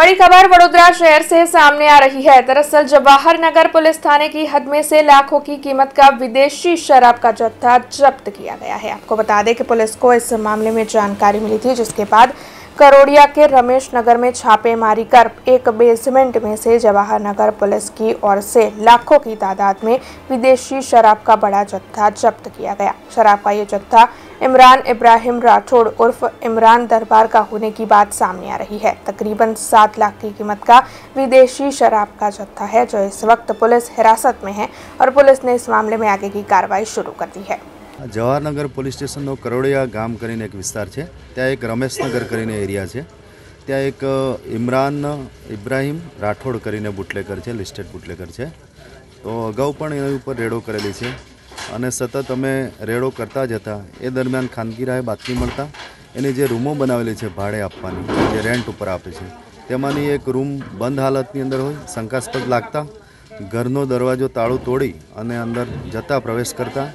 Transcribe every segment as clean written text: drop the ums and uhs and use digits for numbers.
बड़ी खबर वडोदरा शहर से सामने आ रही है। दरअसल जवाहर नगर पुलिस थाने की हद में से लाखों की कीमत का विदेशी शराब का जत्था जब्त किया गया है। आपको बता दें कि पुलिस को इस मामले में जानकारी मिली थी, जिसके बाद करोड़िया के रमेश नगर में छापेमारी कर एक बेसमेंट में से जवाहर नगर पुलिस की ओर से लाखों की तादाद में विदेशी शराब का बड़ा जत्था जब्त किया गया। शराब का ये जत्था इमरान इब्राहिम राठौड़ उर्फ इमरान दरबार का होने की बात सामने आ रही है। तकरीबन 7 लाख की कीमत का विदेशी शराब का जत्था है, जो इस वक्त पुलिस हिरासत में है और पुलिस ने इस मामले में आगे की कार्रवाई शुरू कर दी है। જવાહરનગર પોલીસ સ્ટેશનનો કરોડિયા ગામ કરીને એક વિસ્તાર છે, ત્યાં એક રમેશનગર કરીને એરિયા છે, ત્યાં એક ઇમરાન ઇબ્રાહિમ રાઠોડ કરીને બુટલેકર છે, લિસ્ટેડ બુટલેકર છે। તો અગાઉ પણ એના ઉપર રેડો કરેલી છે અને સતત અમે રેડો કરતા જ હતા। એ દરમિયાન ખાનગી રાહે બાતમી મળતા એની જે રૂમો બનાવેલી છે ભાડે આપવાની, જે રેન્ટ ઉપર આપે છે, તેમાંની એક રૂમ બંધ હાલતની અંદર હોય, શંકાસ્પદ લાગતા ઘરનો દરવાજો તાળું તોડી અને અંદર જતા પ્રવેશ કરતા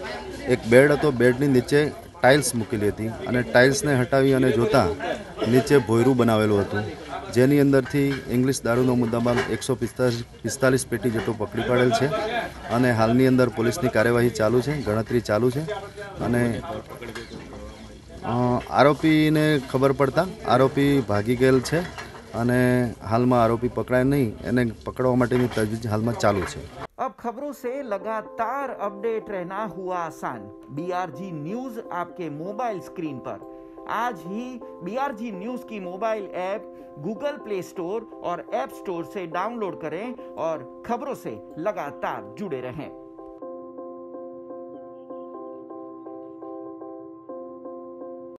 एक बेड હતો, बेडनी नीचे टाइल्स મૂકેલી હતી અને ટાઇલ્સને હટાવી અને જોતા નીચે ભોયરું બનાવેલું હતું, જેની અંદરથી ઇંગ્લિશ દારૂનો મુદ્દામાલ 145 પેટી જેટલું પકડી પાડેલ છે અને હાલની અંદર પોલીસની કાર્યવાહી ચાલુ છે, ગણતરી ચાલુ છે અને આરોપીને ખબર પડતા આરોપી ભાગી ગયેલ છે અને હાલમાં આરોપી પકડાય નહીં, એને પકડવા માટેની તજવીજ હાલમાં ચાલુ છે। अब खबरों से लगातार अपडेट रहना हुआ आसान। बीआरजी न्यूज आपके मोबाइल स्क्रीन पर। आज ही बीआरजी न्यूज की mobile app Google play store और ऐप स्टोर से डाउनलोड करें और खबरों से लगातार जुड़े रहें।